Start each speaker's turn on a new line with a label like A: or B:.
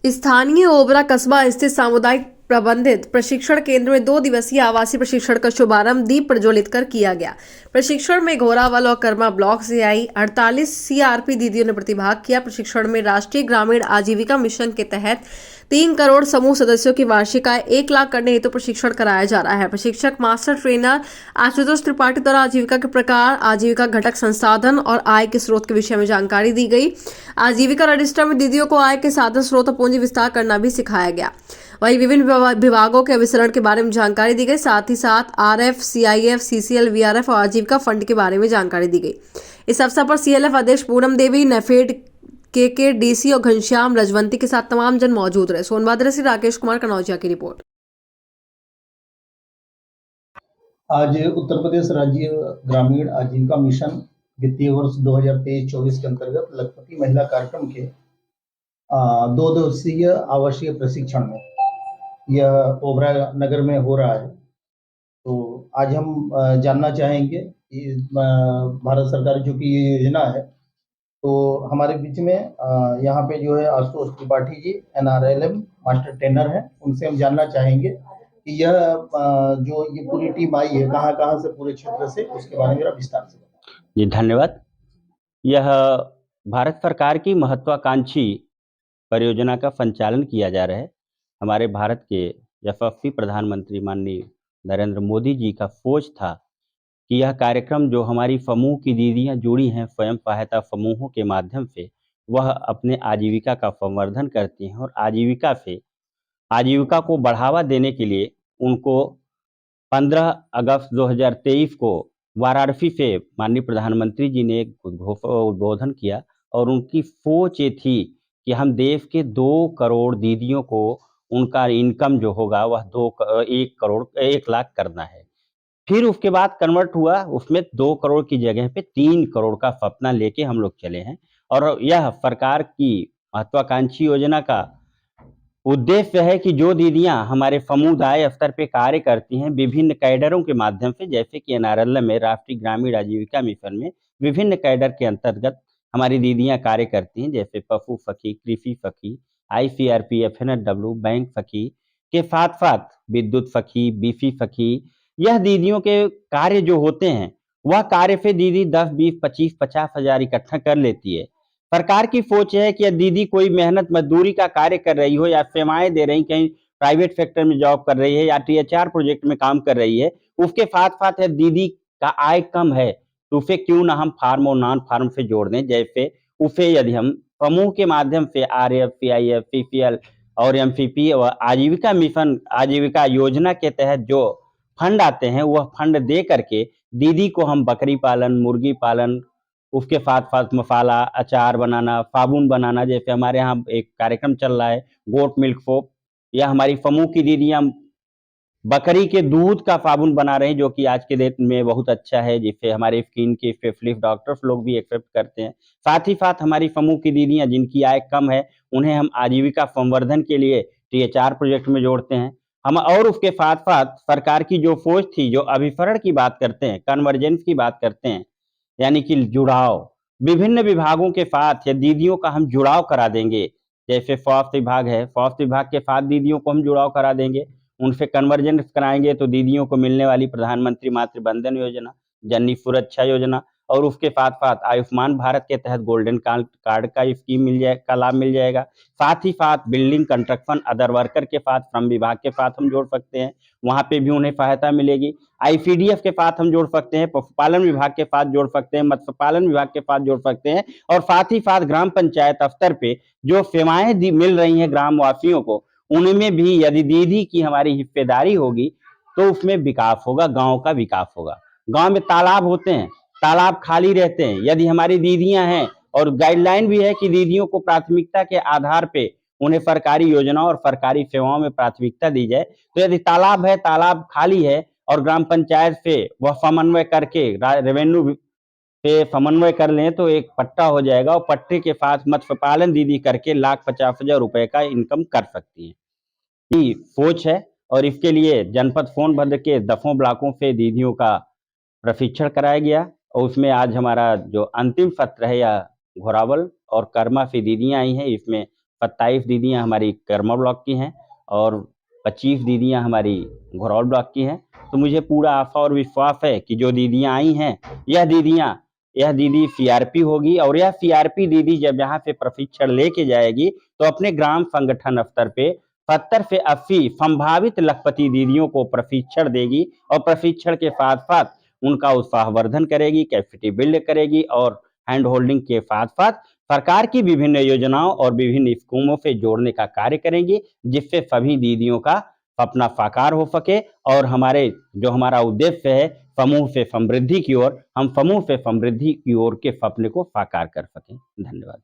A: स्थानीय ओबरा कस्बा स्थित सामुदायिक प्रबंधित प्रशिक्षण केंद्र में 2 दिवसीय आवासीय प्रशिक्षण का शुभारंभ दीप प्रज्वलित कर किया गया। प्रशिक्षण में घोरावल और कर्मा ब्लॉक से आई 48 सीआरपी दीदियों ने प्रतिभाग किया। प्रशिक्षण में राष्ट्रीय ग्रामीण आजीविका मिशन के तहत 3 करोड़ समूह सदस्यों की वार्षिक आय 1 लाख करने हेतु प्रशिक्षण कराया जा रहा है। प्रशिक्षक मास्टर ट्रेनर आशुतोष त्रिपाठी द्वारा आजीविका के प्रकार, आजीविका घटक, संसाधन और आय के स्रोत के विषय में जानकारी दी गई। आजीविका रजिस्टर में दीदियों को आय के साधन, स्रोत और पूंजी विस्तार करना भी सिखाया गया। वहीं विभिन्न विभागों के अभिसरण के बारे में जानकारी दी गई। साथ ही साथ आरएफ, सीआईएफ, सीसीएल, वीआरएफ और आजीविका फंड के बारे में जानकारी दी गई। इस अवसर पर सीएलएफ अध्यक्ष पूनम देवी, नेफेड के डीसी और घनश्याम रजवंती के साथ तमाम जन मौजूद रहे। सोनभद्र से राकेश कुमार कनौजिया की रिपोर्ट।
B: आज उत्तर प्रदेश राज्य ग्रामीण आजीविका मिशन वित्तीय वर्ष 2023-24 के अंतर्गत लखपति महिला कार्यक्रम के 2 दिवसीय आवासीय प्रशिक्षण में यह ओबरा नगर में हो रहा है। तो आज हम जानना चाहेंगे कि भारत सरकार जो कि ये योजना है, तो हमारे बीच में यहाँ पे जो है Ashutosh Tripathi ji NRLM master trainer हैं। उनसे हम जानना चाहेंगे कि यह जो ये पूरी टीम आई है कहाँ से, पूरे क्षेत्र से, उसके बारे में विस्तार से बताएं।
C: जी धन्यवाद। यह भारत सरकार की महत्वाकांक्षी परियोजना का संचालन किया जा रहा है। हमारे भारत के यशस्वी प्रधानमंत्री माननीय नरेंद्र मोदी जी का सोच था कि यह कार्यक्रम जो हमारी समूह की दीदियां जुड़ी हैं स्वयं सहायता समूहों के माध्यम से, वह अपने आजीविका का संवर्धन करती हैं और आजीविका को बढ़ावा देने के लिए उनको 15 अगस्त 2023 को वाराणसी से माननीय प्रधानमंत्री जी ने एक उद्बोधन किया और उनकी सोच ये थी कि हम देश के 2 करोड़ दीदियों को उनका इनकम जो होगा वह 1 लाख करना है। फिर उसके बाद कन्वर्ट हुआ, उसमें 2 करोड़ की जगह पे 3 करोड़ का सपना लेके हम लोग चले हैं और यह सरकार की महत्वाकांक्षी योजना का उद्देश्य है कि जो दीदियां हमारे समुदाय स्तर पे कार्य करती हैं विभिन्न कैडरों के माध्यम से, जैसे कि NRLM में राष्ट्रीय ग्रामीण आजीविका मिशन में विभिन्न कैडर के अंतर्गत हमारी दीदियां कार्य करती हैं, जैसे पशु सखी, कृषि सखी, ICRP, FNSW, बैंक सखी के साथ साथ विद्युत सखी, BC सखी। यह दीदियों के कार्य जो होते हैं वह कार्य से दीदी 10, 20, 25, 50 हजार इकट्ठा कर लेती है। सरकार की सोच है कि दीदी कोई मेहनत मजदूरी का कार्य कर रही हो या सेवाएं दे रही, कहीं प्राइवेट सेक्टर में जॉब कर रही है या THR प्रोजेक्ट में काम कर रही है, उसके साथ साथ है दीदी का आय कम है तो उसे क्यों ना हम फार्म और नॉन फार्म से जोड़ दें। जैसे उसे यदि हम समूह के माध्यम से RF, CIF, CCL और MCP और आजीविका मिशन आजीविका योजना के तहत जो फंड आते हैं वह फंड दे करके दीदी को हम बकरी पालन, मुर्गी पालन, उसके साथ-साथ मसाला, अचार बनाना, साबुन बनाना, जैसे हमारे यहाँ एक कार्यक्रम चल रहा है गोट मिल्क सोप, या हमारी समूह की दीदियाँ बकरी के दूध का साबुन बना रहे हैं जो कि आज के डेट में बहुत अच्छा है, जिससे हमारे स्किन के स्पेशलिस्ट डॉक्टर्स लोग भी एक्सेप्ट करते हैं। साथ ही साथ हमारी समूह की दीदियाँ जिनकी आय कम है, उन्हें हम आजीविका संवर्धन के लिए THR प्रोजेक्ट में जोड़ते हैं। हम और उसके साथ-साथ सरकार की जो सोच थी, जो अभिसरण की बात करते हैं, कन्वर्जेंस की बात करते हैं, यानी कि जुड़ाव, विभिन्न विभागों के साथ या दीदियों का हम जुड़ाव करा देंगे। जैसे स्वास्थ्य विभाग है, स्वास्थ्य विभाग के साथ दीदियों को हम जुड़ाव करा देंगे, उनसे कन्वर्जेंस कराएँगे तो दीदियों को मिलने वाली प्रधानमंत्री मातृ वंदन योजना, जननी सुरक्षा योजना और उसके साथ-साथ आयुष्मान भारत के तहत गोल्डन कार्ड का स्कीम का लाभ मिल जाएगा। साथ ही साथ बिल्डिंग, कंस्ट्रक्शन, अदर वर्कर के साथ श्रम विभाग के साथ हम जोड़ सकते हैं, वहाँ पे भी उन्हें सहायता मिलेगी। ICDF के साथ हम जोड़ सकते हैं, पशुपालन विभाग के साथ जोड़ सकते हैं, मत्स्य पालन विभाग के साथ जोड़ सकते हैं और साथ ही साथ ग्राम पंचायत स्तर पे जो सेवाएँ मिल रही हैं ग्रामवासियों को, उनमें भी यदि दीदी की हमारी हिस्सेदारी होगी तो उसमें विकास होगा, गाँव का विकास होगा। गाँव में तालाब होते हैं, तालाब खाली रहते हैं, यदि हमारी दीदियाँ हैं और गाइडलाइन भी है कि दीदियों को प्राथमिकता के आधार पे उन्हें सरकारी योजनाओं और सरकारी सेवाओं में प्राथमिकता दी जाए, तो यदि तालाब है, तालाब खाली है और ग्राम पंचायत से वह समन्वय करके रेवेन्यू से समन्वय कर लें तो एक पट्टा हो जाएगा और पट्टे के साथ मत्स्य पालन दीदी करके 1,50,000 रुपए का इनकम कर सकती हैं। ये सोच है और इसके लिए जनपद सोनभद्र के 10 ब्लॉकों से दीदियों का प्रशिक्षण कराया गया और उसमें आज हमारा जो अंतिम सत्र है या घोरावल और कर्मा से दीदियां आई हैं, इसमें 27 दीदियां हमारी कर्मा ब्लॉक की हैं और 25 दीदियां हमारी घोरौल ब्लॉक की हैं। तो मुझे पूरा आशा और विश्वास है कि जो दीदियां आई हैं, यह दीदी सीआरपी होगी और यह सीआरपी दीदी जब यहाँ से प्रशिक्षण लेके जाएगी तो अपने ग्राम संगठन स्तर पे 70 से 80 संभावित लखपति दीदियों को प्रशिक्षण देगी और प्रशिक्षण के साथ साथ उनका उत्साहवर्धन करेगी, कैपेसिटी बिल्ड करेगी और हैंड होल्डिंग के साथ साथ सरकार की विभिन्न योजनाओं और विभिन्न स्कीमों से जोड़ने का कार्य करेंगी, जिससे सभी दीदियों का सपना साकार हो सके और हमारा उद्देश्य है समूह से समृद्धि की ओर, हम समूह से समृद्धि की ओर के सपने को साकार कर सकें। धन्यवाद।